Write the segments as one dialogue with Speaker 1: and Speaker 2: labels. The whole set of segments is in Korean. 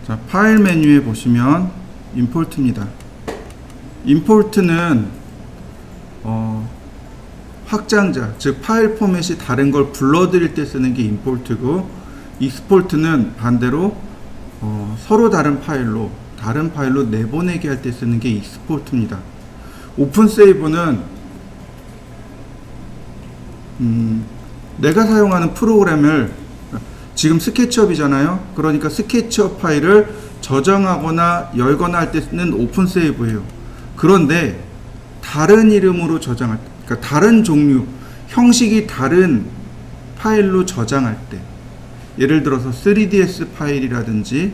Speaker 1: 자, 파일 메뉴에 보시면 임포트입니다. 임포트는 확장자, 즉 파일 포맷이 다른 걸 불러들일 때 쓰는 게 임포트고, 익스포트는 반대로 서로 다른 파일로 내보내게 할 때 쓰는 게 익스포트입니다. 오픈 세이브는 내가 사용하는 프로그램을, 지금 스케치업이잖아요. 그러니까 스케치업 파일을 저장하거나 열거나 할 때 쓰는 오픈 세이브예요. 그런데 다른 이름으로 저장할 때, 그러니까 다른 종류, 형식이 다른 파일로 저장할 때, 예를 들어서 3ds 파일이라든지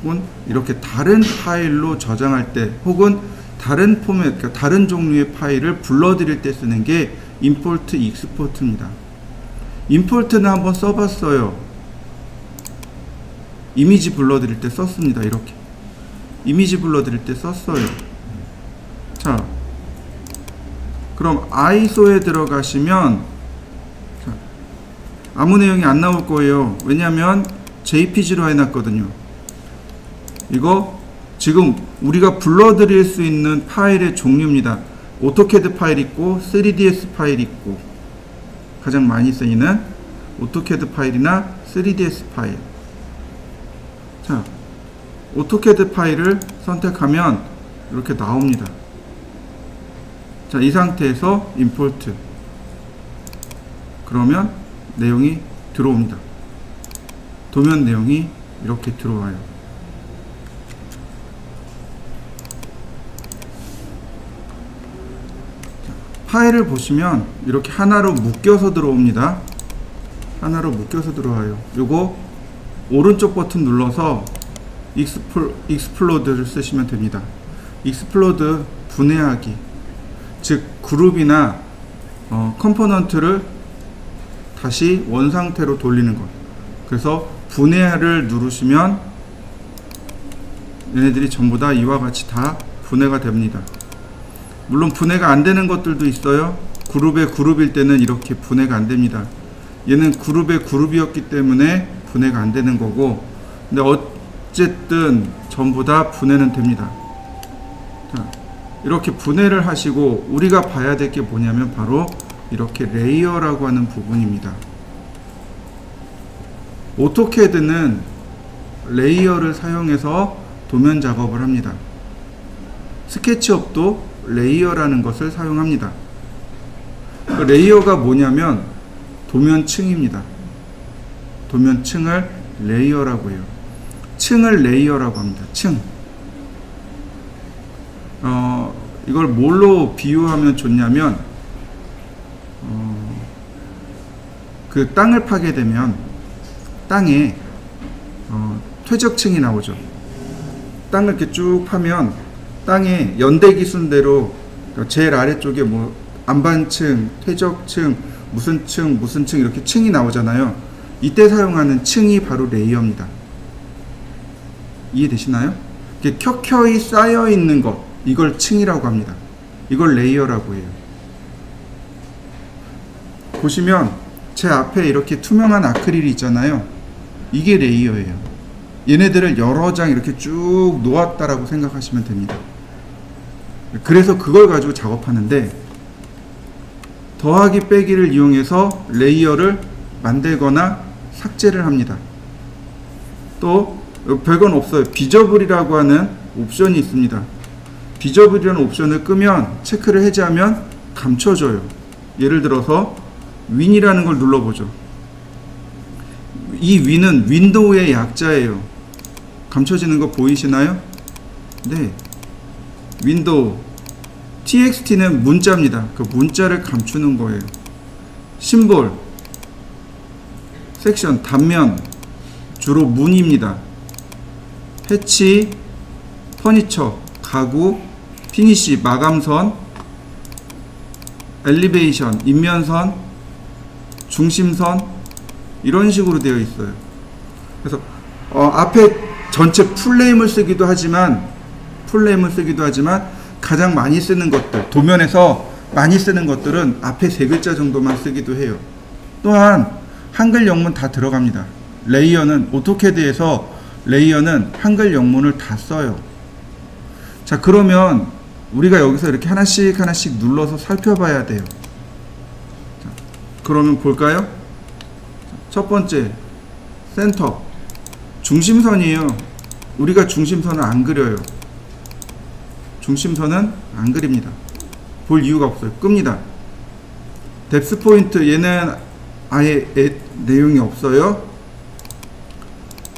Speaker 1: 혹은 이렇게 다른 파일로 저장할 때, 혹은 다른 포맷, 그러니까 다른 종류의 파일을 불러들일 때 쓰는 게 임포트, 익스포트입니다. 임포트는 한번 써봤어요. 이미지 불러들일 때 썼습니다. 이렇게 이미지 불러들일 때 썼어요. 자, 그럼 ISO에 들어가시면 아무 내용이 안 나올 거예요. 왜냐하면 JPG로 해놨거든요. 이거 지금 우리가 불러들일 수 있는 파일의 종류입니다. 오토캐드 파일 있고 3ds 파일 있고, 가장 많이 쓰이는 오토캐드 파일이나 3ds 파일. 자, 오토캐드 파일을 선택하면 이렇게 나옵니다. 자, 이 상태에서 임포트, 그러면 내용이 들어옵니다. 도면 내용이 이렇게 들어와요. 자, 파일을 보시면 이렇게 하나로 묶여서 들어옵니다. 하나로 묶여서 들어와요. 요거 오른쪽 버튼 눌러서 익스플로드를 쓰시면 됩니다. 익스플로드, 분해하기, 즉 그룹이나 컴포넌트를 다시 원상태로 돌리는 것. 그래서 분해를 누르시면 얘네들이 전부 다 이와 같이 다 분해가 됩니다. 물론 분해가 안 되는 것들도 있어요. 그룹의 그룹일 때는 이렇게 분해가 안 됩니다. 얘는 그룹의 그룹이었기 때문에 분해가 안 되는 거고, 근데 어쨌든 전부 다 분해는 됩니다. 자, 이렇게 분해를 하시고, 우리가 봐야 될 게 뭐냐면 바로 이렇게 레이어라고 하는 부분입니다. 오토캐드는 레이어를 사용해서 도면 작업을 합니다. 스케치업도 레이어라는 것을 사용합니다. 그 레이어가 뭐냐면 도면층입니다. 도면층을 레이어라고 해요. 층을 레이어라고 합니다. 층. 이걸 뭘로 비유하면 좋냐면, 그 땅을 파게 되면 땅에 퇴적층이 나오죠. 땅을 이렇게 쭉 파면 땅에 연대기 순대로 제일 아래쪽에 뭐 안반층, 퇴적층, 무슨 층 이렇게 층이 나오잖아요. 이때 사용하는 층이 바로 레이어입니다. 이해되시나요? 이렇게 켜켜이 쌓여 있는 것, 이걸 층이라고 합니다. 이걸 레이어라고 해요. 보시면 제 앞에 이렇게 투명한 아크릴이 있잖아요. 이게 레이어예요. 얘네들을 여러 장 이렇게 쭉 놓았다라고 생각하시면 됩니다. 그래서 그걸 가지고 작업하는데, 더하기 빼기를 이용해서 레이어를 만들거나 삭제를 합니다. 또 별건 없어요. 비저블이라고 하는 옵션이 있습니다. 비저블이라는 옵션을 끄면, 체크를 해제하면 감춰져요. 예를 들어서 윈이라는 걸 눌러보죠. 이 윈은 윈도우의 약자예요. 감춰지는 거 보이시나요? 네. 윈도우. txt는 문자입니다. 그 문자를 감추는 거예요. 심볼, 섹션, 단면, 주로 문입니다. 패치, 퍼니처, 가구, 피니시, 마감선, 엘리베이션, 인면선, 중심선, 이런 식으로 되어 있어요. 그래서 앞에 전체 풀네임을 쓰기도 하지만 가장 많이 쓰는 것들, 도면에서 많이 쓰는 것들은 앞에 3글자 정도만 쓰기도 해요. 또한 한글 영문 다 들어갑니다. 레이어는 오토캐드에서 레이어는 한글 영문을 다 써요. 자, 그러면 우리가 여기서 이렇게 하나씩 눌러서 살펴봐야 돼요. 자, 그러면 볼까요? 첫 번째, 센터. 중심선이에요. 우리가 중심선을 안 그려요. 중심선은 안 그립니다. 볼 이유가 없어요. 끕니다. 뎁스 포인트, 얘는 아예 내용이 없어요.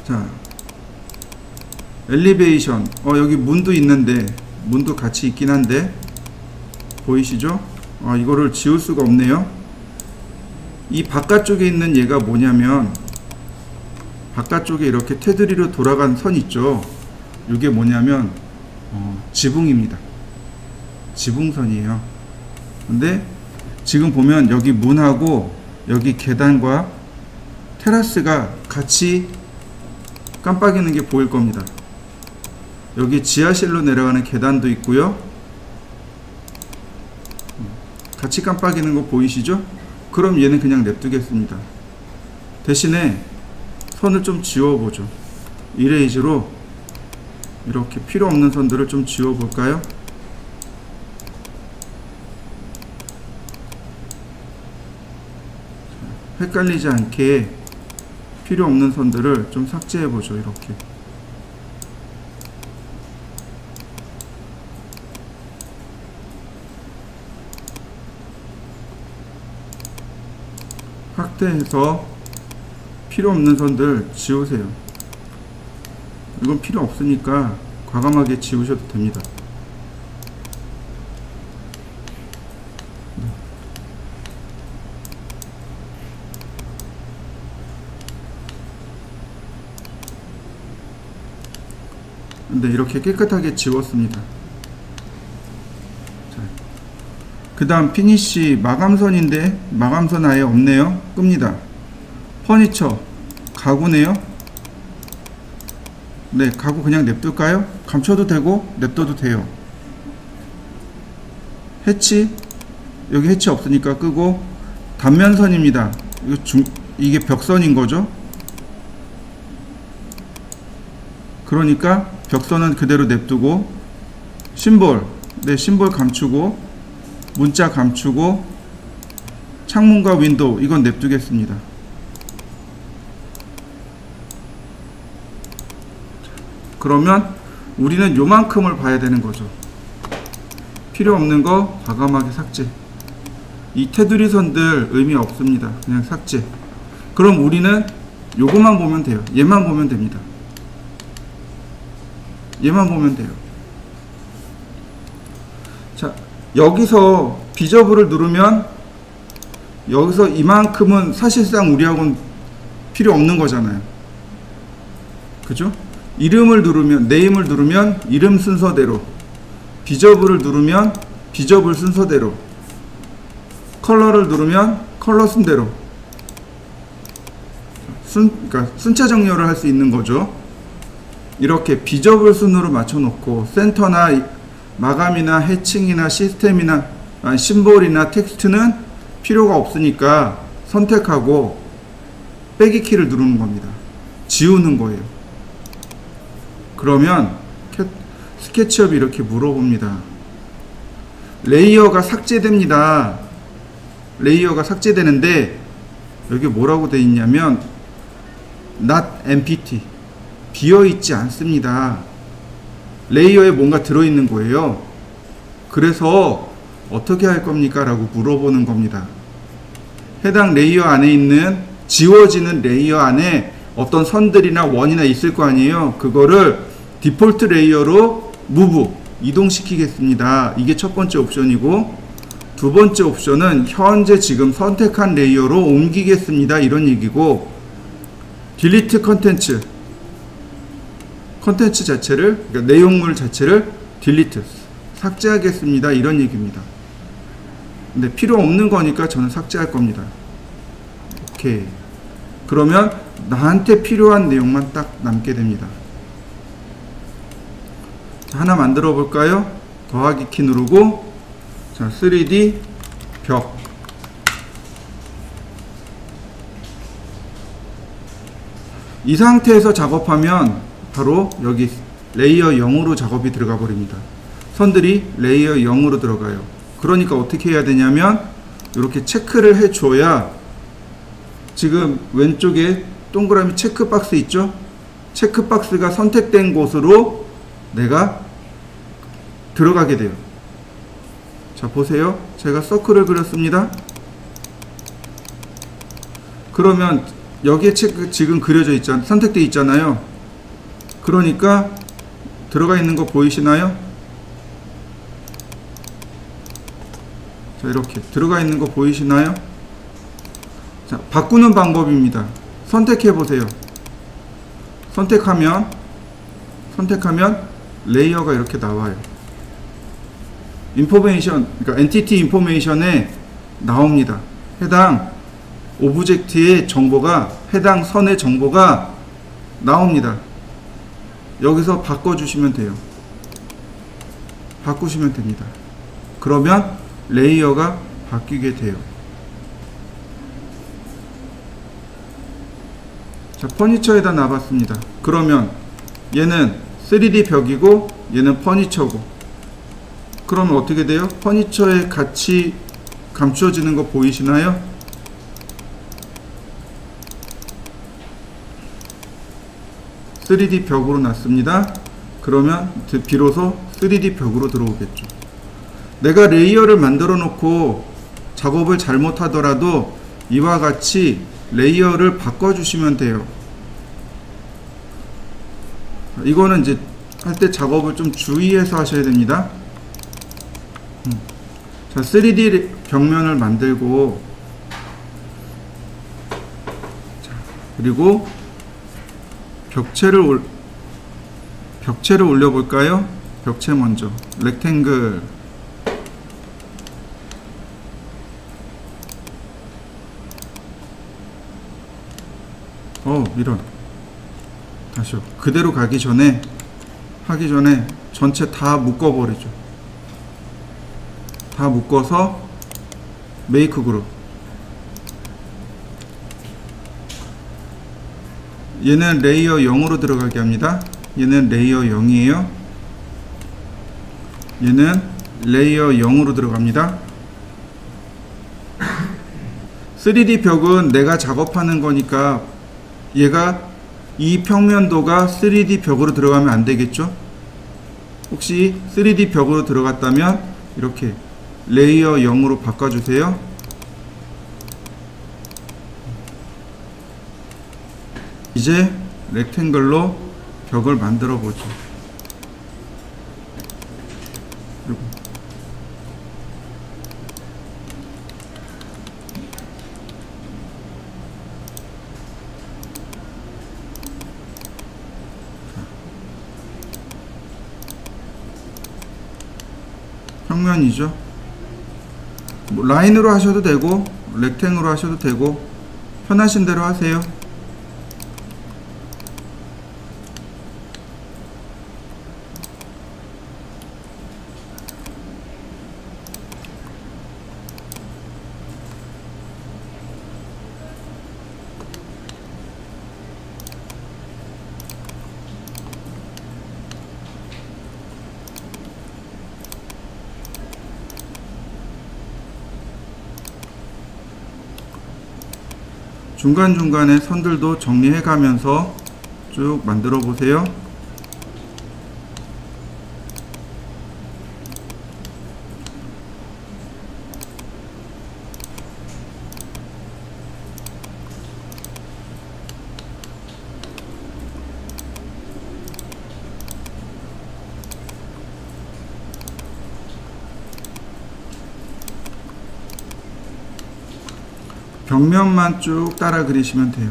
Speaker 1: 자, 엘리베이션. 여기 문도 있는데, 문도 같이 있긴 한데, 보이시죠? 이거를 지울 수가 없네요. 이 바깥쪽에 있는 얘가 뭐냐면, 바깥쪽에 이렇게 테두리로 돌아간 선 있죠? 이게 뭐냐면, 지붕입니다. 지붕선이에요. 근데 지금 보면 여기 문하고 여기 계단과 테라스가 같이 깜빡이는 게 보일 겁니다. 여기 지하실로 내려가는 계단도 있고요. 같이 깜빡이는 거 보이시죠? 그럼 얘는 그냥 냅두겠습니다. 대신에 선을 좀 지워보죠. 이레이저로 이렇게 필요 없는 선들을 좀 지워볼까요? 헷갈리지 않게 필요 없는 선들을 좀 삭제해보죠. 이렇게. 확대해서 필요 없는 선들 지우세요. 이건 필요 없으니까 과감하게 지우셔도 됩니다. 근데 이렇게 깨끗하게 지웠습니다. 그 다음 피니쉬 마감선인데 마감선 아예 없네요. 끕니다. 퍼니처 가구네요. 네, 가구 그냥 냅둘까요? 감춰도 되고 냅둬도 돼요. 해치, 여기 해치 없으니까 끄고, 단면선입니다. 이게 벽선인 거죠. 그러니까 벽선은 그대로 냅두고, 심볼, 네, 심볼 감추고, 문자 감추고, 창문과 윈도우 이건 냅두겠습니다. 그러면 우리는 요만큼을 봐야 되는 거죠. 필요 없는 거 과감하게 삭제. 이 테두리 선들 의미 없습니다. 그냥 삭제. 그럼 우리는 요거만 보면 돼요. 얘만 보면 됩니다. 얘만 보면 돼요. 자, 여기서 비저블을 누르면 여기서 이만큼은 사실상 우리하고는 필요 없는 거잖아요. 그죠? 이름을 누르면, 네임을 누르면 이름 순서대로, 비저블을 누르면 비저블 순서대로, 컬러를 누르면 컬러 순대로, 그러니까 순차 정렬을 할 수 있는 거죠. 이렇게 비저블 순으로 맞춰놓고 센터나 마감이나 해칭이나 시스템이나 심볼이나 텍스트는 필요가 없으니까 선택하고 빼기 키를 누르는 겁니다. 지우는 거예요. 그러면 스케치업이 이렇게 물어봅니다. 레이어가 삭제됩니다. 레이어가 삭제되는데 여기 뭐라고 되어 있냐면 not empty, 비어있지 않습니다. 레이어에 뭔가 들어있는 거예요. 그래서 어떻게 할 겁니까? 라고 물어보는 겁니다. 해당 레이어 안에 있는, 지워지는 레이어 안에 어떤 선들이나 원이나 있을 거 아니에요. 그거를 디폴트 레이어로 무브, 이동시키겠습니다. 이게 첫 번째 옵션이고, 두 번째 옵션은 현재 지금 선택한 레이어로 옮기겠습니다. 이런 얘기고, 딜리트 컨텐츠, 컨텐츠 자체를, 그러니까 내용물 자체를 딜리트, 삭제하겠습니다. 이런 얘기입니다. 근데 필요 없는 거니까 저는 삭제할 겁니다. 오케이. 그러면 나한테 필요한 내용만 딱 남게 됩니다. 자, 하나 만들어 볼까요? 더하기 키 누르고, 자, 3D 벽. 이 상태에서 작업하면 바로 여기 레이어 0으로 작업이 들어가 버립니다. 선들이 레이어 0으로 들어가요. 그러니까 어떻게 해야 되냐면 이렇게 체크를 해줘야 지금 왼쪽에 동그라미 체크 박스 있죠? 체크 박스가 선택된 곳으로 내가 들어가게 돼요. 자, 보세요. 제가 서클을 그렸습니다. 그러면 여기에 체크 지금 그려져 있잖아요. 선택되어 있잖아요. 그러니까 들어가 있는 거 보이시나요? 자, 이렇게 들어가 있는 거 보이시나요? 자, 바꾸는 방법입니다. 선택해 보세요. 선택하면 레이어가 이렇게 나와요. 인포메이션, 그러니까 엔티티 인포메이션에 나옵니다. 해당 오브젝트의 정보가, 해당 선의 정보가 나옵니다. 여기서 바꿔주시면 돼요. 바꾸시면 됩니다. 그러면 레이어가 바뀌게 돼요. 자, 퍼니처에다 놔봤습니다. 그러면 얘는 3D 벽이고 얘는 퍼니처고, 그러면 어떻게 돼요? 퍼니처에 같이 감추어지는 거 보이시나요? (3D) 벽으로 놨습니다. 그러면 비로소 3D 벽으로 들어오겠죠. 내가 레이어를 만들어 놓고 작업을 잘못하더라도 이와 같이 레이어를 바꿔주시면 돼요. 이거는 이제 할 때 작업을 좀 주의해서 하셔야 됩니다. 자, 3D 벽면을 만들고, 자, 그리고 벽체를 올려볼까요? 벽체 먼저 렉탱글, 이런, 다시요. 그대로 하기 전에 전체 다 묶어버리죠. 다 묶어서 메이크 그룹. 얘는 레이어 0으로 들어가게 합니다. 얘는 레이어 0이에요. 얘는 레이어 0으로 들어갑니다. 3D 벽은 내가 작업하는 거니까 얘가 이 평면도가 3D 벽으로 들어가면 안 되겠죠? 혹시 3D 벽으로 들어갔다면 이렇게 레이어 0으로 바꿔주세요. 이제 렉탱글로 벽을 만들어 보죠. 그리고 평면이죠. 뭐 라인으로 하셔도 되고 렉탱으로 하셔도 되고 편하신 대로 하세요. 중간중간에 선들도 정리해 가면서 쭉 만들어 보세요. 벽면만 쭉 따라 그리시면 돼요.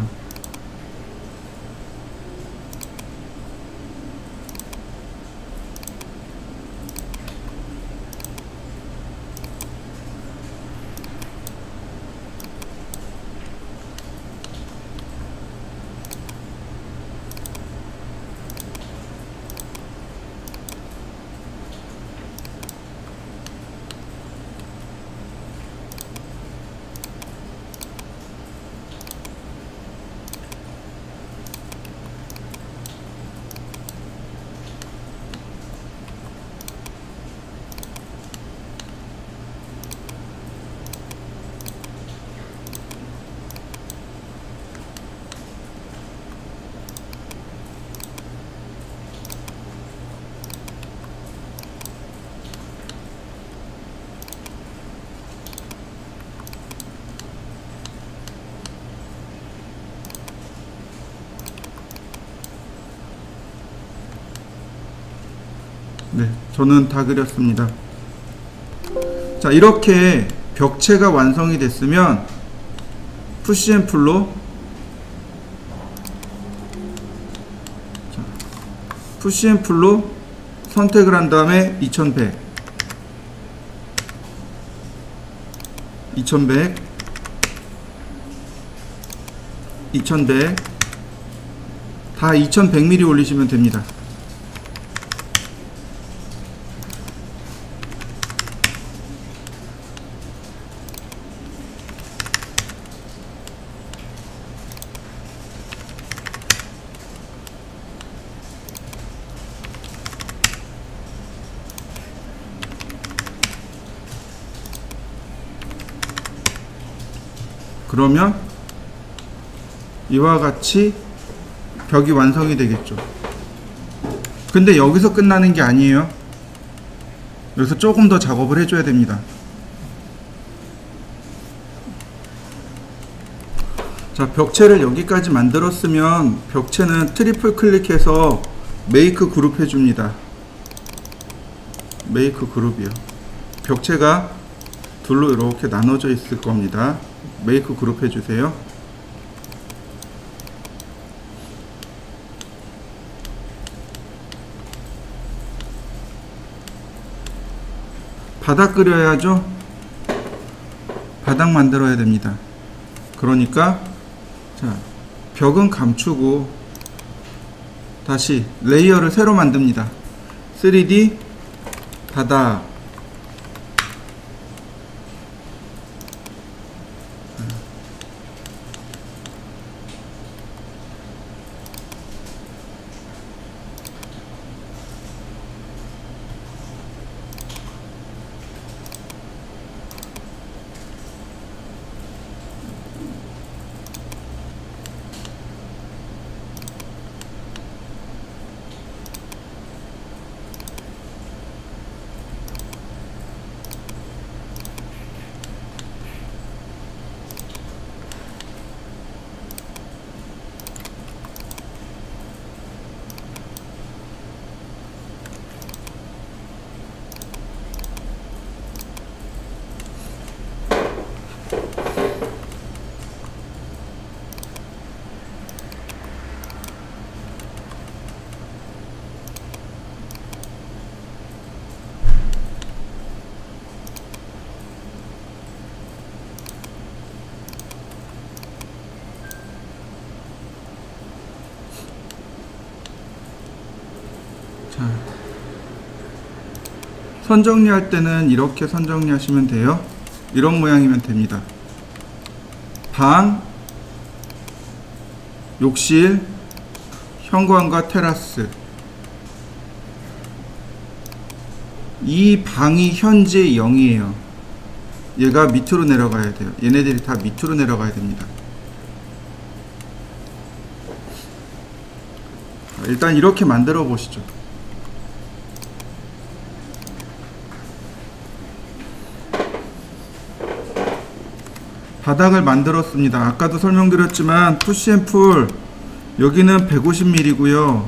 Speaker 1: 네, 저는 다 그렸습니다. 자, 이렇게 벽체가 완성이 됐으면 푸시앤풀로 선택을 한 다음에 2100 다 2100mm 올리시면 됩니다. 그러면 이와 같이 벽이 완성이 되겠죠. 근데 여기서 끝나는 게 아니에요. 여기서 조금 더 작업을 해줘야 됩니다. 자, 벽체를 여기까지 만들었으면 벽체는 트리플 클릭해서 메이크 그룹 해줍니다. 메이크 그룹이요. 벽체가 둘로 이렇게 나눠져 있을 겁니다. 메이크 그룹 해주세요. 바닥 그려야죠. 바닥 만들어야 됩니다. 그러니까 자, 벽은 감추고 다시 레이어를 새로 만듭니다. 3D 바닥. 선 정리할 때는 이렇게 선 정리하시면 돼요. 이런 모양이면 됩니다. 방, 욕실, 현관과 테라스. 이 방이 현재 0이에요. 얘가 밑으로 내려가야 돼요. 얘네들이 다 밑으로 내려가야 됩니다. 일단 이렇게 만들어 보시죠. 바닥을 만들었습니다. 아까도 설명드렸지만 푸시앤풀 여기는 150mm고요.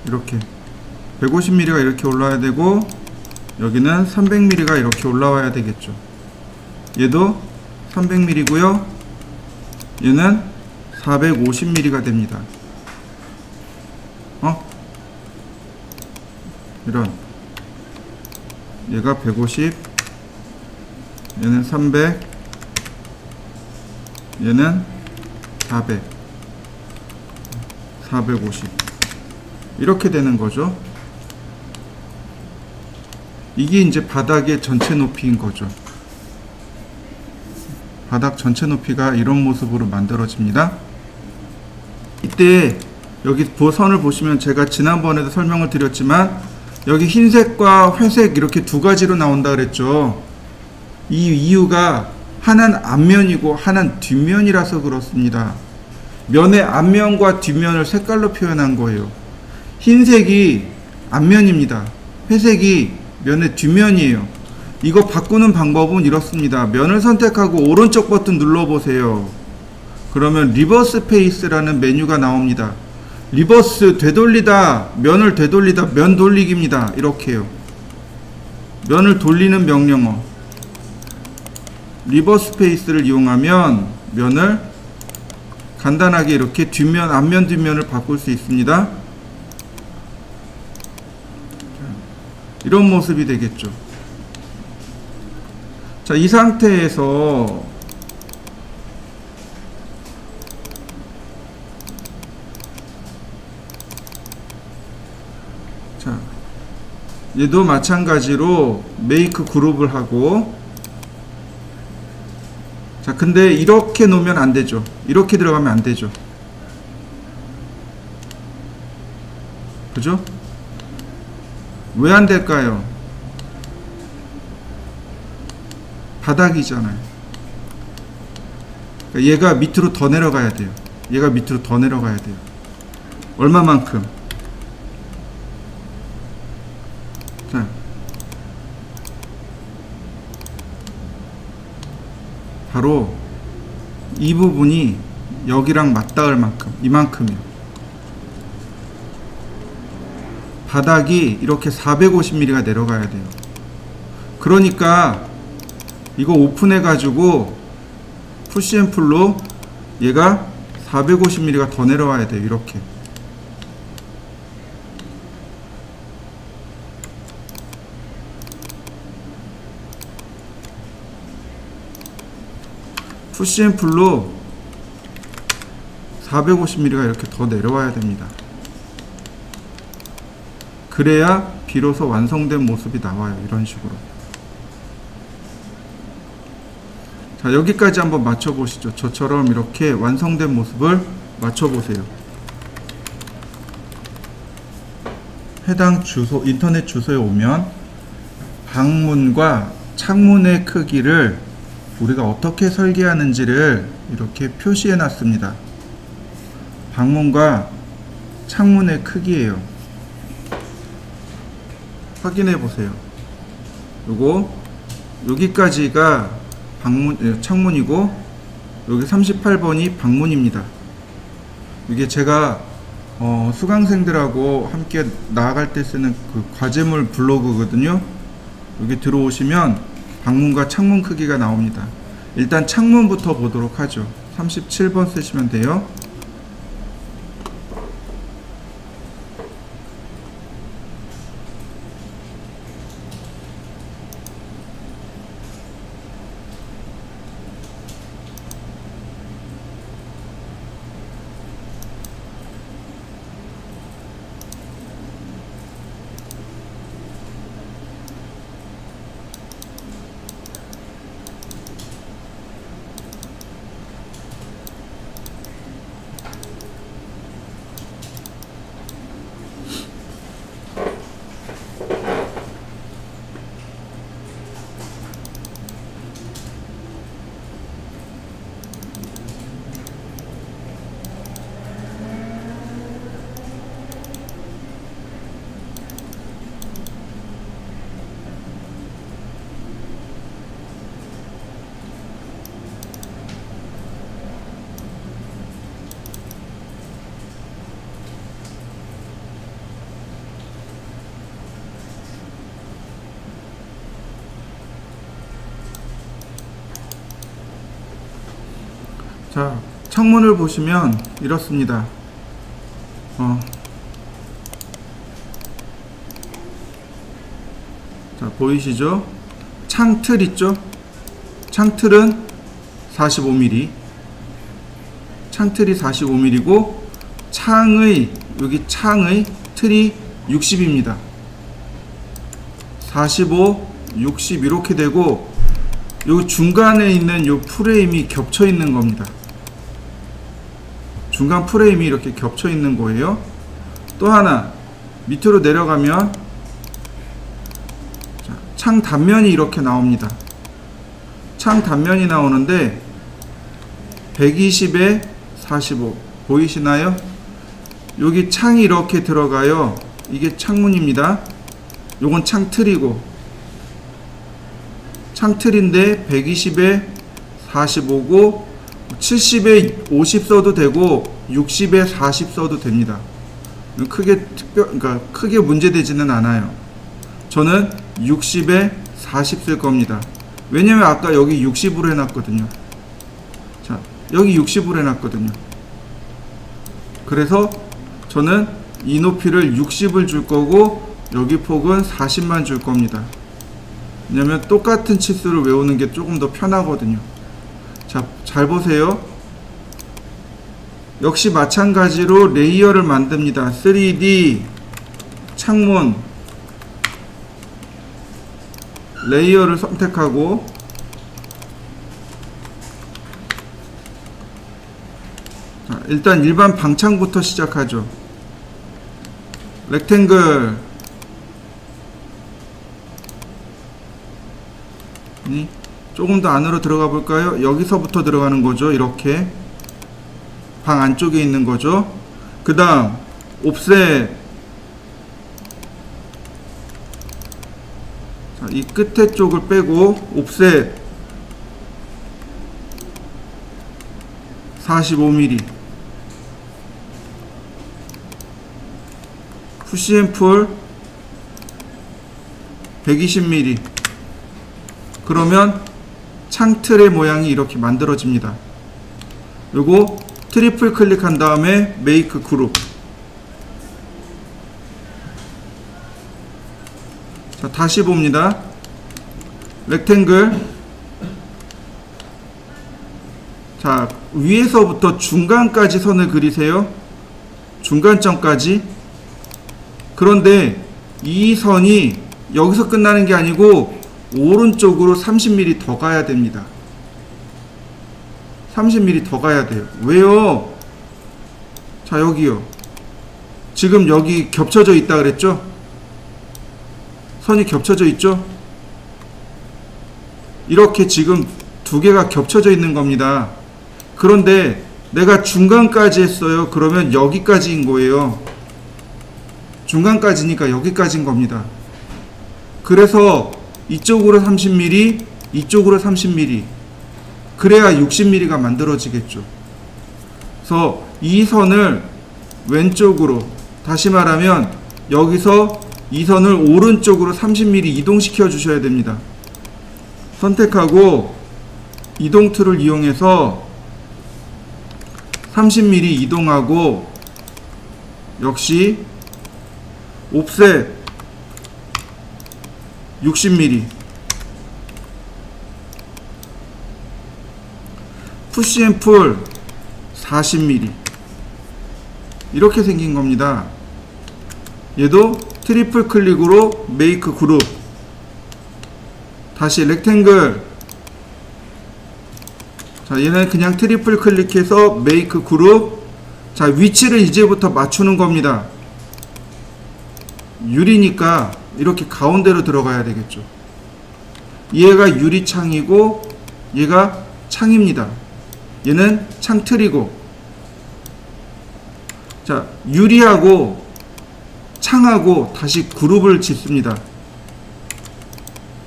Speaker 1: 이렇게 150mm가 이렇게 올라와야 되고 여기는 300mm가 이렇게 올라와야 되겠죠. 얘도 300mm고요. 얘는 450mm가 됩니다. 이런 얘가 150, 얘는 300, 얘는 400, 450 이렇게 되는 거죠. 이게 이제 바닥의 전체 높이인 거죠. 바닥 전체 높이가 이런 모습으로 만들어집니다. 이때 여기 선을 보시면 제가 지난번에도 설명을 드렸지만 여기 흰색과 회색 이렇게 두 가지로 나온다 그랬죠. 이 이유가 하나는 앞면이고 하나는 뒷면이라서 그렇습니다. 면의 앞면과 뒷면을 색깔로 표현한 거예요. 흰색이 앞면입니다. 회색이 면의 뒷면이에요. 이거 바꾸는 방법은 이렇습니다. 면을 선택하고 오른쪽 버튼 눌러보세요. 그러면 리버스 페이스라는 메뉴가 나옵니다. 리버스 되돌리다, 면을 되돌리다, 면 돌리기입니다. 이렇게요. 면을 돌리는 명령어 리버스 페이스를 이용하면 면을 간단하게 이렇게 뒷면, 앞면, 뒷면을 바꿀 수 있습니다. 이런 모습이 되겠죠. 자, 이 상태에서 자, 얘도 마찬가지로 메이크 그룹을 하고, 자, 근데 이렇게 놓으면 안 되죠. 이렇게 들어가면 안 되죠. 그죠? 왜 안 될까요? 바닥이잖아요. 그러니까 얘가 밑으로 더 내려가야 돼요. 얘가 밑으로 더 내려가야 돼요. 얼마만큼? 자, 바로 이 부분이 여기랑 맞닿을 만큼, 이만큼이요. 바닥이 이렇게 450mm가 내려가야 돼요. 그러니까 이거 오픈해 가지고 푸시앤풀로 얘가 450mm가 더 내려와야 돼요. 이렇게. 푸시앤풀로 450mm가 이렇게 더 내려와야 됩니다. 그래야 비로소 완성된 모습이 나와요. 이런 식으로. 자, 여기까지 한번 맞춰보시죠. 저처럼 이렇게 완성된 모습을 맞춰보세요. 해당 주소, 인터넷 주소에 오면 방문과 창문의 크기를 우리가 어떻게 설계하는지를 이렇게 표시해 놨습니다. 방문과 창문의 크기예요. 확인해 보세요. 요거 여기까지가 창문이고 여기 38번이 방문입니다. 이게 제가 수강생들하고 함께 나아갈 때 쓰는 그 과제물 블로그거든요. 여기 들어오시면 방문과 창문 크기가 나옵니다. 일단 창문부터 보도록 하죠. 37번 쓰시면 돼요. 자, 창문을 보시면 이렇습니다. 자, 보이시죠? 창틀 있죠? 창틀은 45mm. 창틀이 45mm고 여기 창의 틀이 60입니다. 45, 60 이렇게 되고 요 중간에 있는 요 프레임이 겹쳐 있는 겁니다. 중간 프레임이 이렇게 겹쳐 있는 거예요. 또 하나 밑으로 내려가면 자, 창 단면이 이렇게 나옵니다. 창 단면이 나오는데 120에 45 보이시나요? 여기 창이 이렇게 들어가요. 이게 창문입니다. 요건 창틀이고 창틀인데 120에 45고 70에 50 써도 되고 60에 40 써도 됩니다. 크게 문제되지는 않아요. 저는 60에 40 쓸 겁니다. 왜냐면 아까 여기 60으로 해놨거든요. 자, 여기 60으로 해놨거든요. 그래서 저는 이 높이를 60을 줄 거고 여기 폭은 40만 줄 겁니다. 왜냐면 똑같은 치수를 외우는 게 조금 더 편하거든요. 자, 잘 보세요. 역시 마찬가지로 레이어를 만듭니다. 3D 창문 레이어를 선택하고 자, 일단 일반 방창부터 시작하죠. 렉탱글 조금 더 안으로 들어가 볼까요? 여기서부터 들어가는 거죠. 이렇게 방 안쪽에 있는 거죠. 그 다음 옵셋, 자, 이 끝에 쪽을 빼고 옵셋 45mm, 푸시앤풀 120mm. 그러면 창틀의 모양이 이렇게 만들어집니다. 그리고 트리플 클릭한 다음에 메이크 그룹. 자, 다시 봅니다. 렉탱글. 자, 위에서부터 중간까지 선을 그리세요. 중간점까지. 그런데 이 선이 여기서 끝나는 게 아니고 오른쪽으로 30mm 더 가야 됩니다. 30mm 더 가야 돼요. 왜요? 자, 여기요. 지금 여기 겹쳐져 있다 그랬죠? 선이 겹쳐져 있죠? 이렇게 지금 두 개가 겹쳐져 있는 겁니다. 그런데 내가 중간까지 했어요. 그러면 여기까지인 거예요. 중간까지니까 여기까지인 겁니다. 그래서 이쪽으로 30mm, 이쪽으로 30mm. 그래야 60mm가 만들어지겠죠. 그래서 이 선을 왼쪽으로, 다시 말하면 여기서 이 선을 오른쪽으로 30mm 이동시켜 주셔야 됩니다. 선택하고 이동 툴을 이용해서 30mm 이동하고 역시 옵셋 60mm, 푸시앤풀 40mm. 이렇게 생긴 겁니다. 얘도 트리플 클릭으로 메이크 그룹. 다시 렉탱글. 자, 얘는 그냥 트리플 클릭해서 메이크 그룹. 자, 위치를 이제부터 맞추는 겁니다. 유리니까 이렇게 가운데로 들어가야 되겠죠. 얘가 유리창이고 얘가 창입니다. 얘는 창틀이고. 자, 유리하고 창하고 다시 그룹을 짓습니다.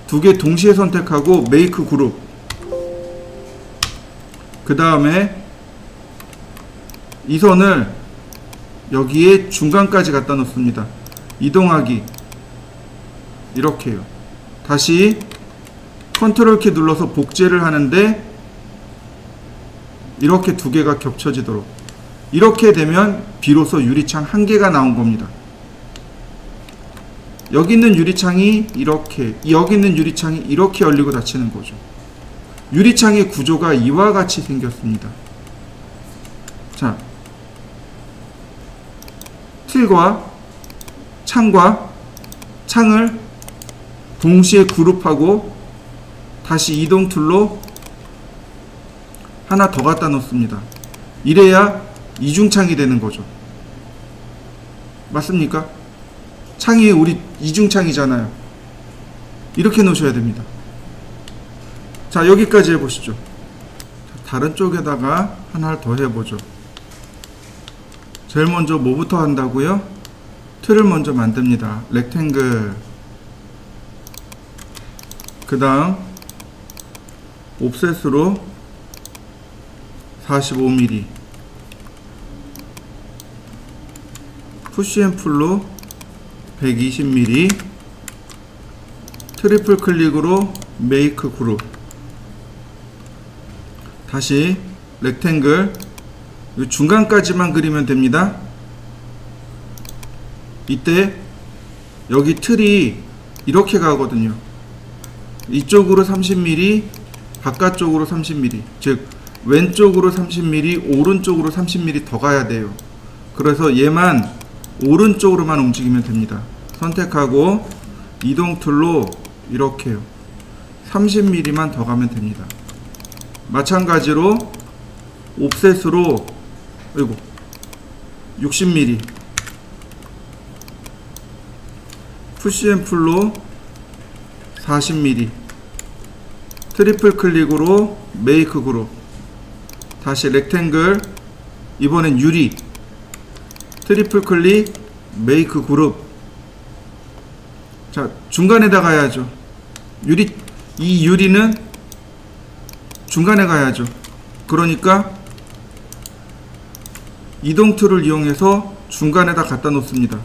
Speaker 1: 두 개 동시에 선택하고 메이크 그룹. 그 다음에 이 선을 여기에 중간까지 갖다 놓습니다. 이동하기. 이렇게요. 다시 컨트롤 키 눌러서 복제를 하는데 이렇게 두 개가 겹쳐지도록. 이렇게 되면 비로소 유리창 한 개가 나온 겁니다. 여기 있는 유리창이 이렇게, 여기 있는 유리창이 이렇게 열리고 닫히는 거죠. 유리창의 구조가 이와 같이 생겼습니다. 자, 틀과 창과 창을 동시에 그룹하고 다시 이동 툴로 하나 더 갖다 놓습니다. 이래야 이중창이 되는 거죠. 맞습니까? 창이 우리 이중창이잖아요. 이렇게 놓으셔야 됩니다. 자, 여기까지 해보시죠. 다른 쪽에다가 하나를 더 해보죠. 제일 먼저 뭐부터 한다고요? 틀을 먼저 만듭니다. 렉탱글. 그 다음 옵셋으로 45mm, 푸시앤풀로 120mm, 트리플 클릭으로 메이크 그룹, 다시 렉탱글, 중간까지만 그리면 됩니다. 이때 여기 틀이 이렇게 가거든요. 이쪽으로 30mm, 바깥쪽으로 30mm, 즉 왼쪽으로 30mm, 오른쪽으로 30mm 더 가야 돼요. 그래서 얘만 오른쪽으로만 움직이면 됩니다. 선택하고 이동 툴로 이렇게요. 30mm만 더 가면 됩니다. 마찬가지로 옵셋으로 60mm, 푸시앤풀로 40mm, 트리플 클릭으로 메이크 그룹, 다시 렉탱글, 이번엔 유리, 트리플 클릭 메이크 그룹. 자, 중간에다 가야죠. 이 유리는 중간에 가야죠. 그러니까 이동 툴을 이용해서 중간에다 갖다 놓습니다.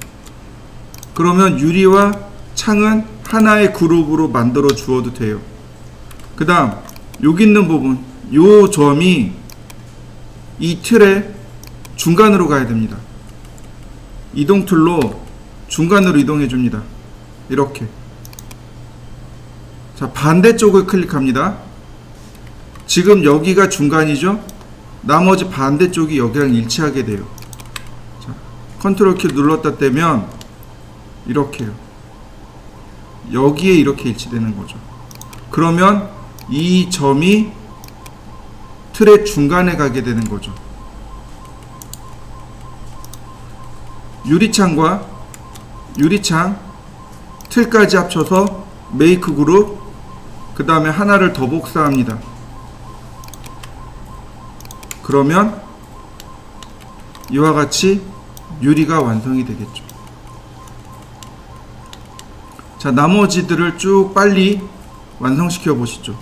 Speaker 1: 그러면 유리와 창은 하나의 그룹으로 만들어 주어도 돼요. 그 다음 여기 있는 부분, 요 점이 이 틀의 중간으로 가야 됩니다. 이동 툴로 중간으로 이동해 줍니다. 이렇게. 자, 반대쪽을 클릭합니다. 지금 여기가 중간이죠? 나머지 반대쪽이 여기랑 일치하게 돼요. 자, 컨트롤 키 눌렀다 떼면 이렇게요. 여기에 이렇게 일치되는 거죠. 그러면 이 점이 틀의 중간에 가게 되는 거죠. 유리창과 유리창, 틀까지 합쳐서 메이크 그룹, 그 다음에 하나를 더 복사합니다. 그러면 이와 같이 유리가 완성이 되겠죠. 자, 나머지들을 쭉 빨리 완성시켜 보시죠.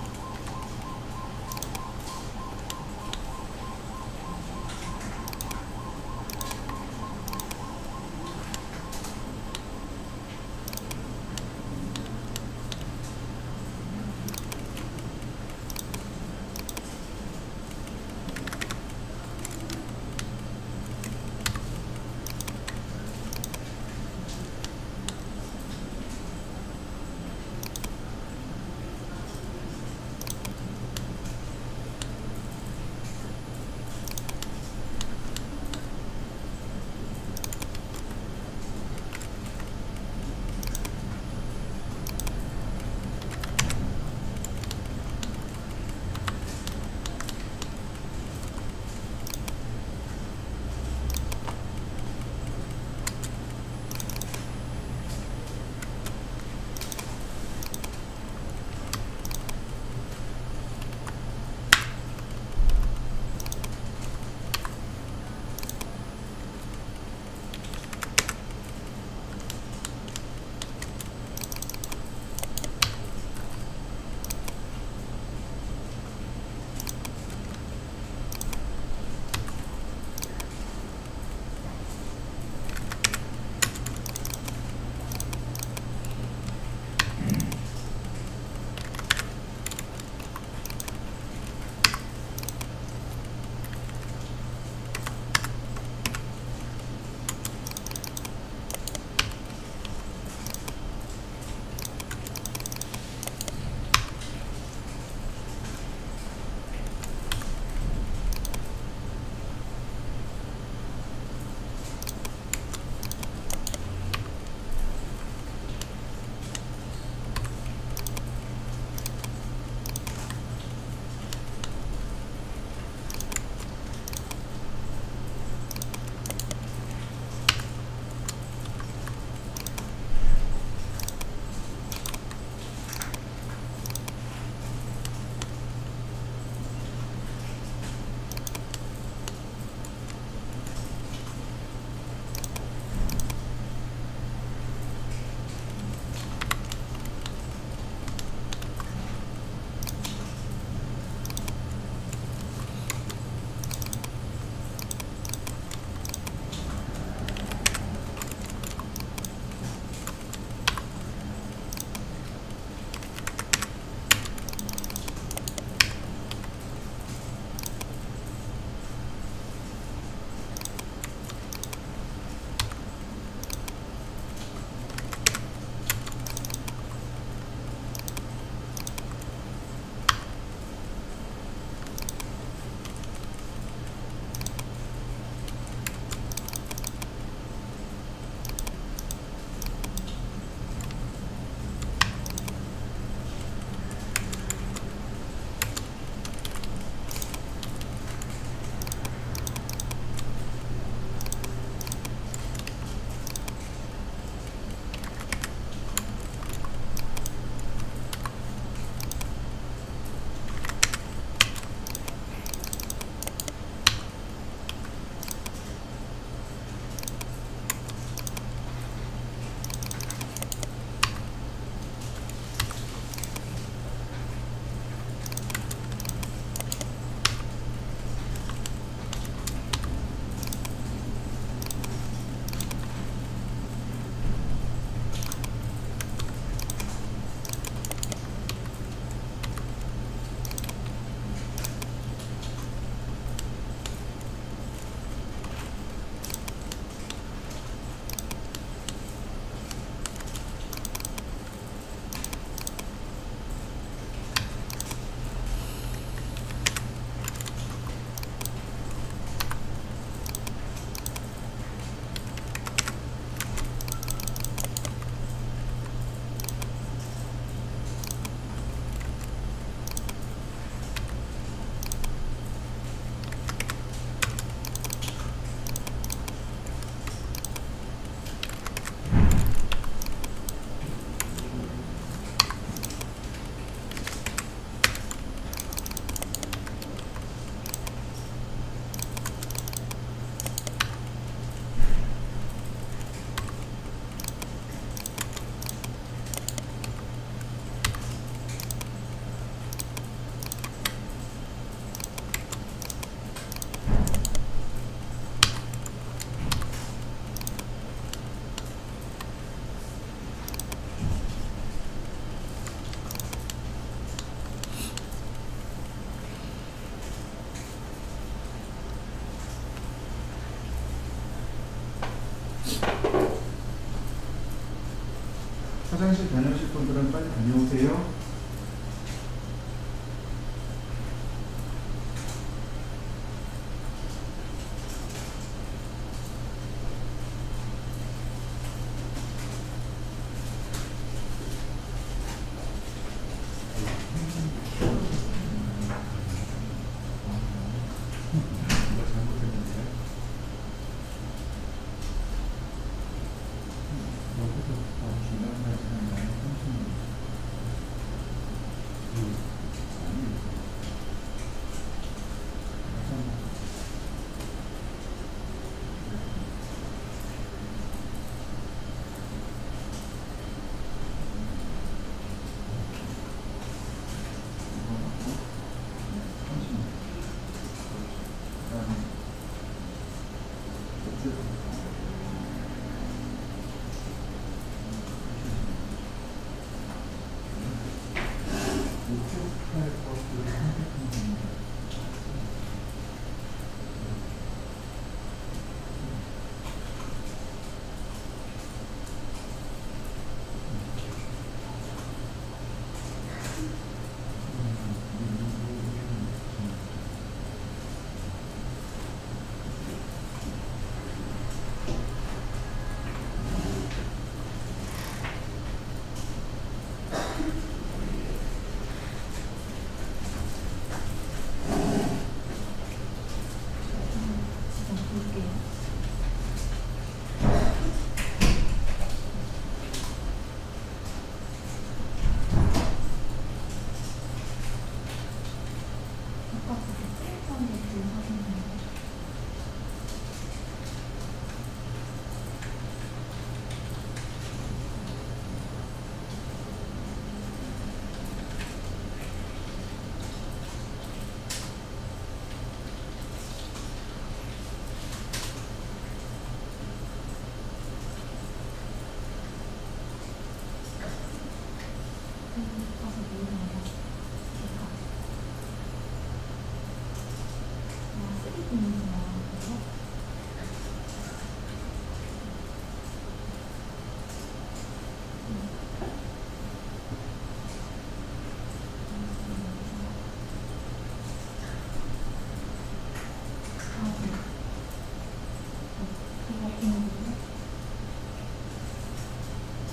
Speaker 1: 화장실 다녀오실 분들은 빨리 다녀오세요.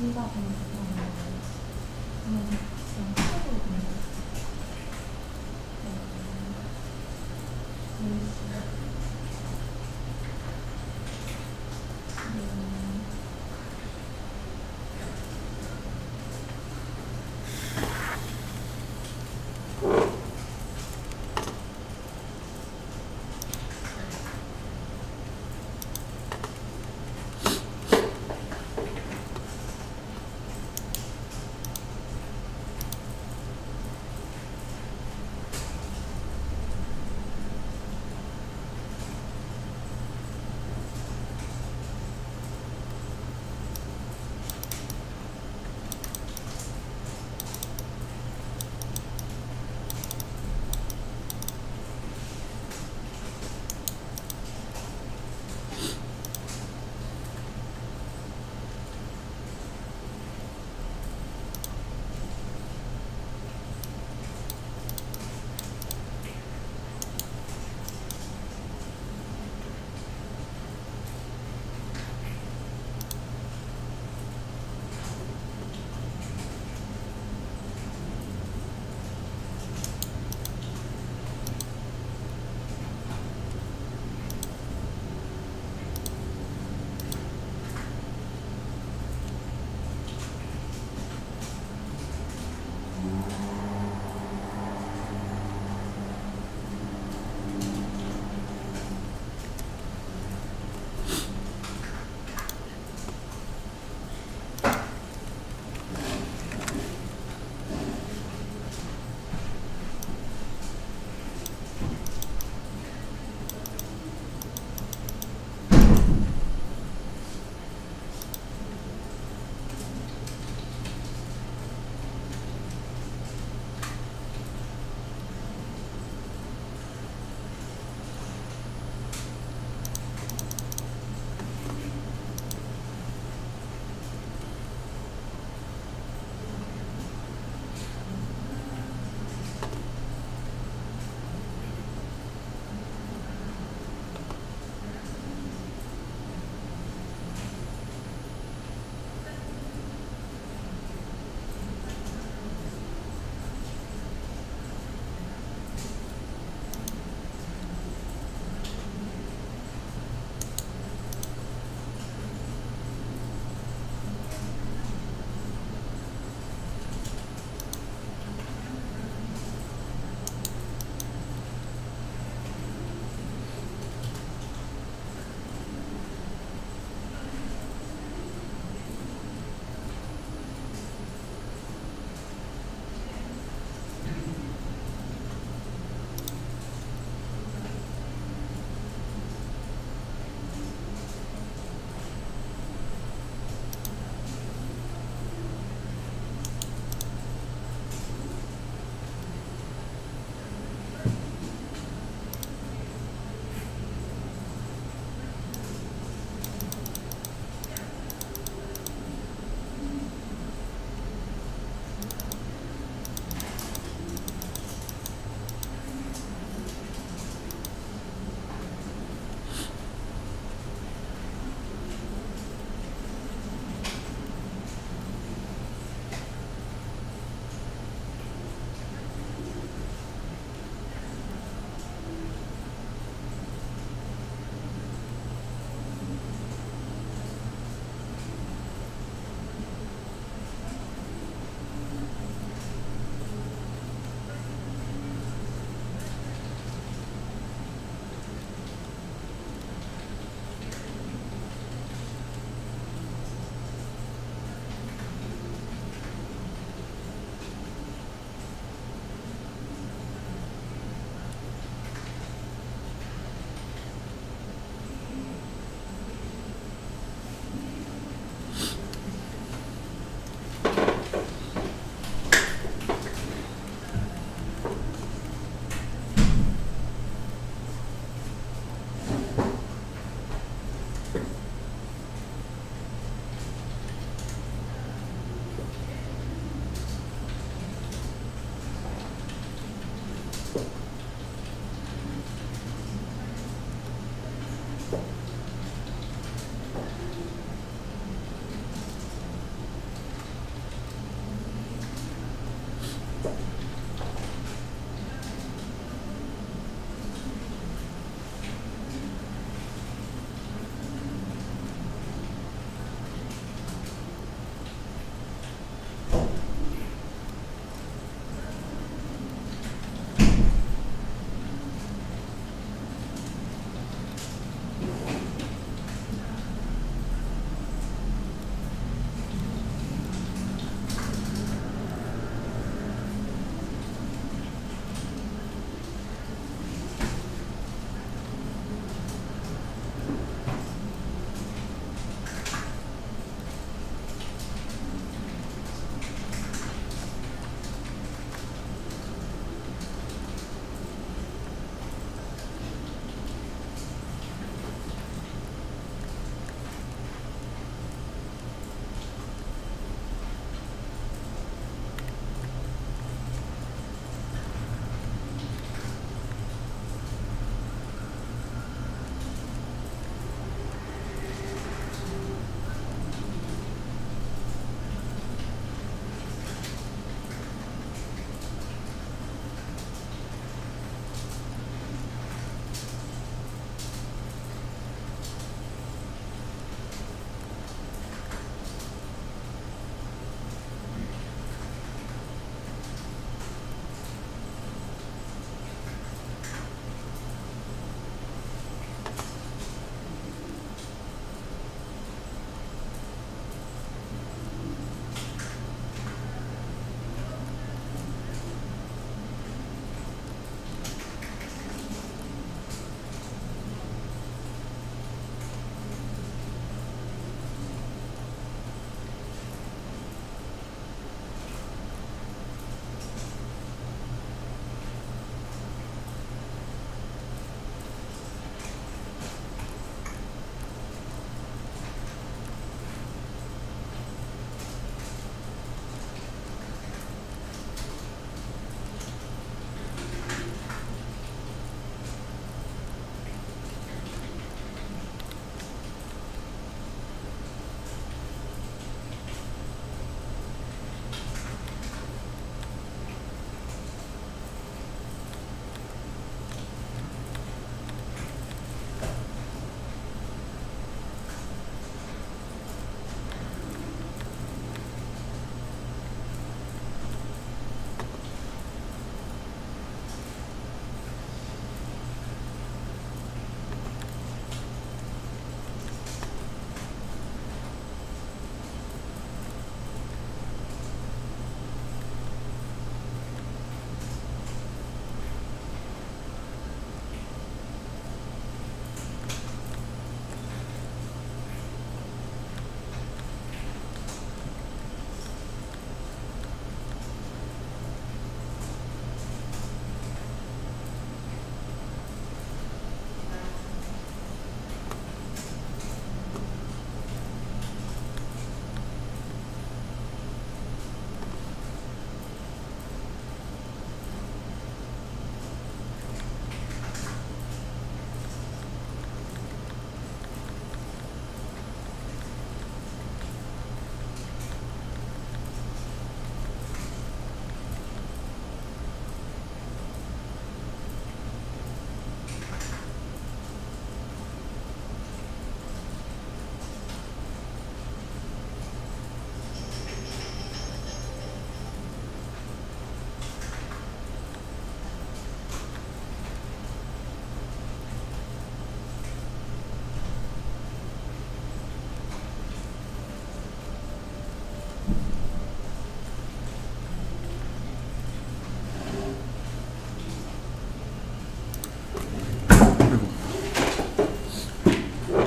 Speaker 2: 둘다 보는 거예요. 그냥 책으로 보는 거예요.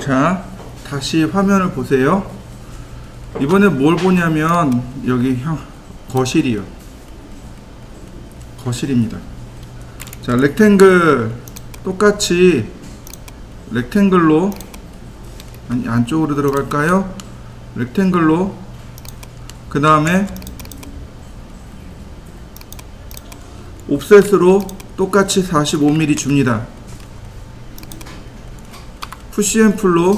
Speaker 1: 자, 다시 화면을 보세요. 이번에 뭘 보냐면 여기 거실이요. 거실입니다. 자, 렉탱글 똑같이 렉탱글로, 아니 안쪽으로 들어갈까요? 렉탱글로, 그 다음에 옵셋으로 똑같이 45mm 줍니다. 푸시앤풀로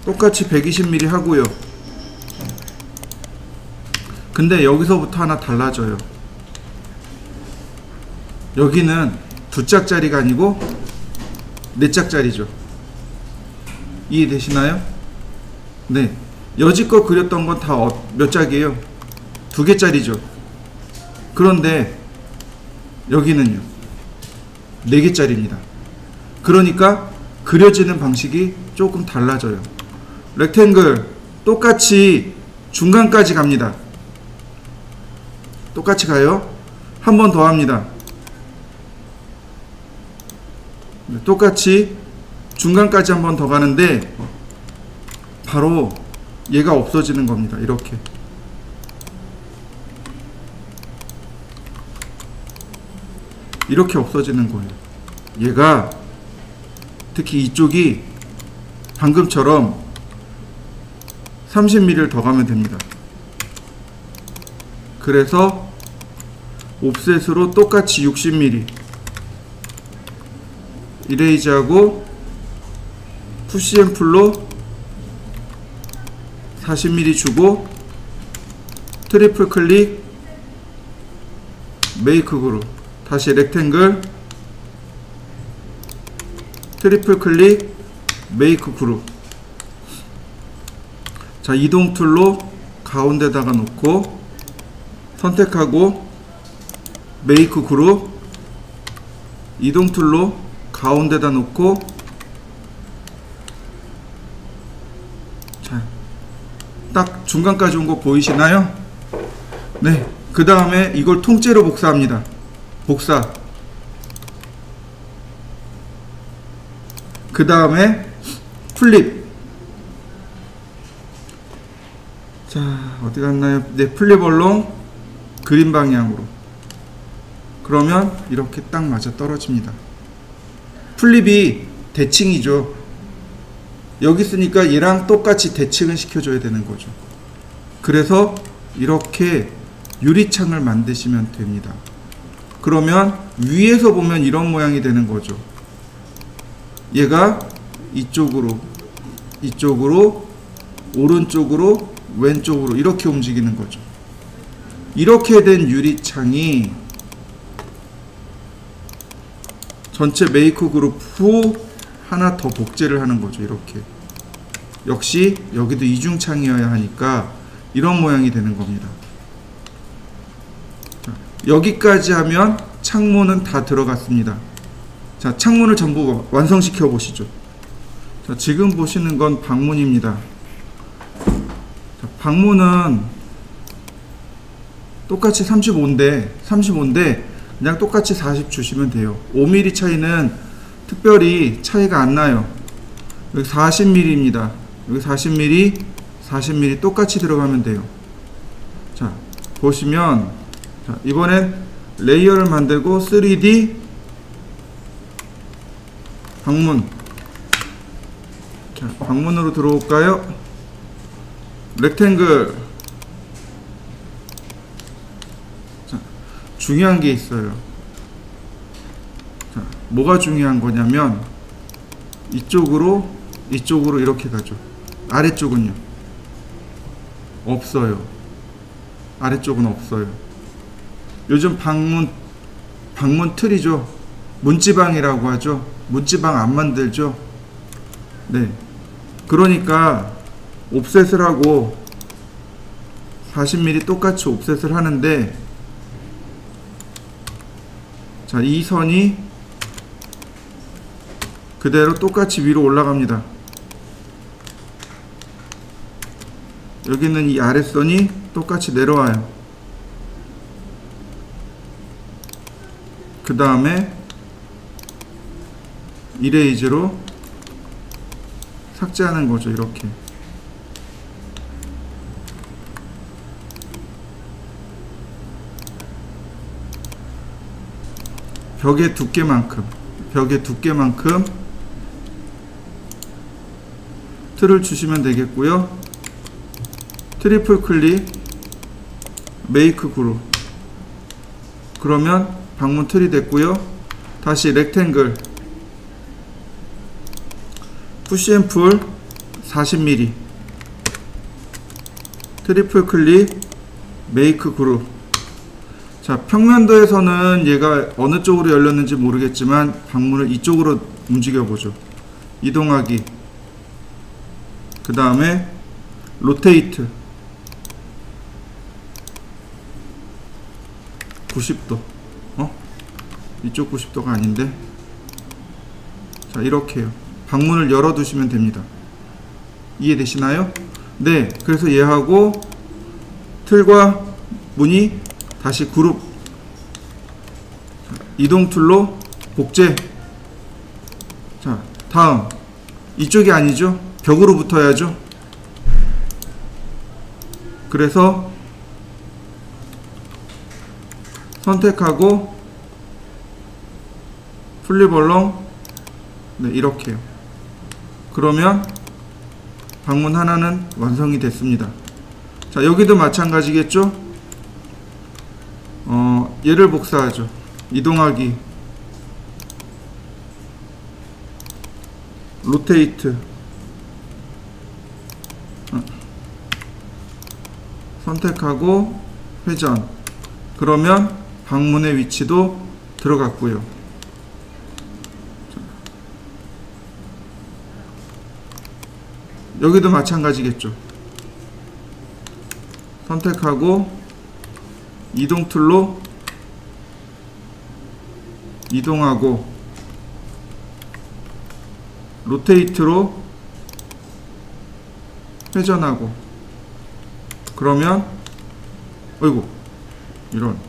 Speaker 1: 똑같이 120mm 하고요. 근데 여기서부터 하나 달라져요. 여기는 2짝짜리가 아니고 4짝짜리죠. 이해되시나요? 네. 여지껏 그렸던 건 다 몇 짝이에요? 2개짜리죠. 그런데 여기는요 4개짜리입니다. 그러니까 그려지는 방식이 조금 달라져요. 렉탱글 똑같이 중간까지 갑니다. 똑같이 가요. 한 번 더 합니다. 똑같이 중간까지 한 번 더 가는데 바로 얘가 없어지는 겁니다. 이렇게. 이렇게 없어지는 거예요. 얘가 특히 이쪽이 방금처럼 30mm를 더 가면 됩니다. 그래서 옵셋으로 똑같이 60mm 이레이즈하고 푸시앤풀로 40mm 주고 트리플 클릭 메이크 그룹, 다시 렉탱글 트리플 클릭 메이크 그룹. 자, 이동 툴로 가운데다가 놓고 선택하고 메이크 그룹, 이동 툴로 가운데다 놓고, 자, 딱 중간까지 온 거 보이시나요? 네. 그 다음에 이걸 통째로 복사합니다. 복사. 그 다음에 플립. 자, 어디 갔나요? 네, 플립 얼롱 그린 방향으로. 그러면 이렇게 딱 맞아 떨어집니다. 플립이 대칭이죠. 여기 있으니까 얘랑 똑같이 대칭을 시켜줘야 되는 거죠. 그래서 이렇게 유리창을 만드시면 됩니다. 그러면 위에서 보면 이런 모양이 되는 거죠. 얘가 이쪽으로, 이쪽으로, 오른쪽으로, 왼쪽으로 이렇게 움직이는 거죠. 이렇게 된 유리창이 전체 메이크 그룹 후 하나 더 복제를 하는 거죠. 이렇게. 역시 여기도 이중창이어야 하니까 이런 모양이 되는 겁니다. 자, 여기까지 하면 창문은 다 들어갔습니다. 자, 창문을 전부 완성시켜 보시죠. 자, 지금 보시는 건 방문입니다. 자, 방문은 똑같이 35인데 그냥 똑같이 40 주시면 돼요. 5mm 차이는 특별히 차이가 안 나요. 여기 40mm입니다. 여기 40mm, 40mm 똑같이 들어가면 돼요. 자, 보시면, 자, 이번엔 레이어를 만들고 3D 방문. 자, 방문으로 들어올까요? 렉탱글. 자, 중요한 게 있어요. 자, 뭐가 중요한 거냐면 이쪽으로 이렇게 가죠. 아래쪽은요? 없어요. 아래쪽은 없어요. 요즘 방문 틀이죠. 문지방이라고 하죠. 문지방 안 만들죠. 네. 그러니까 옵셋을 하고 40mm 똑같이 옵셋을 하는데, 자, 이 선이 그대로 똑같이 위로 올라갑니다. 여기는 이 아랫선이 똑같이 내려와요. 그 다음에 이레이즈로 삭제하는 거죠. 이렇게. 벽의 두께만큼 틀을 주시면 되겠고요. 트리플 클릭 메이크 그룹. 그러면 방문 틀이 됐고요. 다시 렉탱글 푸시앤풀 40mm 트리플 클릭 메이크 그룹. 자, 평면도에서는 얘가 어느 쪽으로 열렸는지 모르겠지만 방문을 이쪽으로 움직여 보죠. 이동하기. 그 다음에 로테이트 90도. 이쪽 90도가 아닌데. 자, 이렇게요. 방문을 열어 두시면 됩니다. 이해되시나요? 네. 그래서 얘하고 틀과 문이 다시 그룹. 이동 툴로 복제. 자, 다음. 이쪽이 아니죠? 벽으로 붙어야죠. 그래서 선택하고 플립얼렁. 네, 이렇게요. 그러면 방문 하나는 완성이 됐습니다. 자, 여기도 마찬가지겠죠? 얘를 복사하죠. 이동하기, 로테이트, 선택하고 회전. 그러면 방문의 위치도 들어갔고요. 여기도 마찬가지겠죠. 선택하고 이동 툴로 이동하고 로테이트로 회전하고. 그러면 어이구, 이런.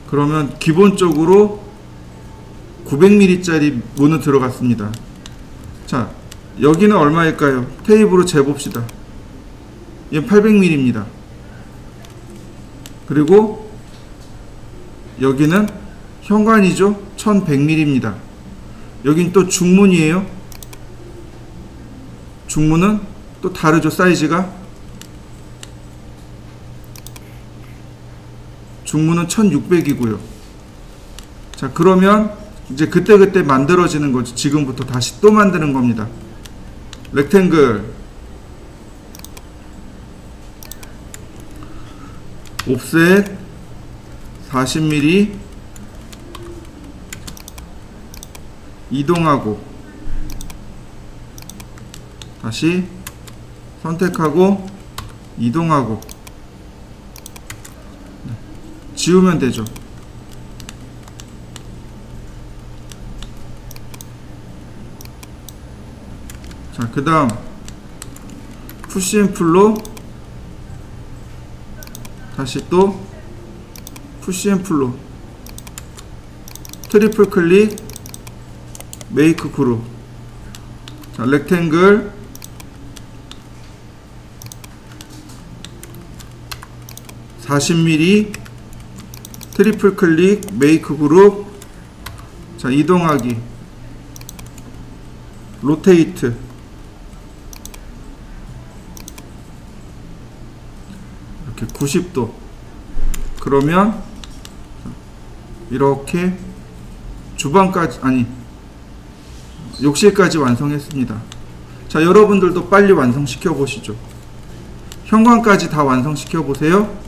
Speaker 1: 그러면 기본적으로 900mm 짜리 문은 들어갔습니다. 자, 여기는 얼마일까요? 테이프로 재봅시다. 얘는 800mm입니다. 그리고 여기는 현관이죠. 1100mm입니다. 여긴 또 중문이에요. 중문은 또 다르죠. 사이즈가. 중문은 1600이고요. 자, 그러면 이제 그때그때 만들어지는 거죠. 지금부터 다시 또 만드는 겁니다. 렉탱글 옵셋 40mm 이동하고 다시 선택하고 이동하고 지우면 되죠. 자, 그 다음 푸시앤풀로 다시 또 푸시앤풀로 트리플 클릭 메이크 그룹. 자, 렉탱글 (40mm) 트리플 클릭 메이크 그룹. 자, 이동하기 로테이트 이렇게 90도. 그러면 이렇게 주방까지, 아니 욕실까지 완성했습니다. 자, 여러분들도 빨리 완성시켜 보시죠. 현관까지 다 완성시켜 보세요.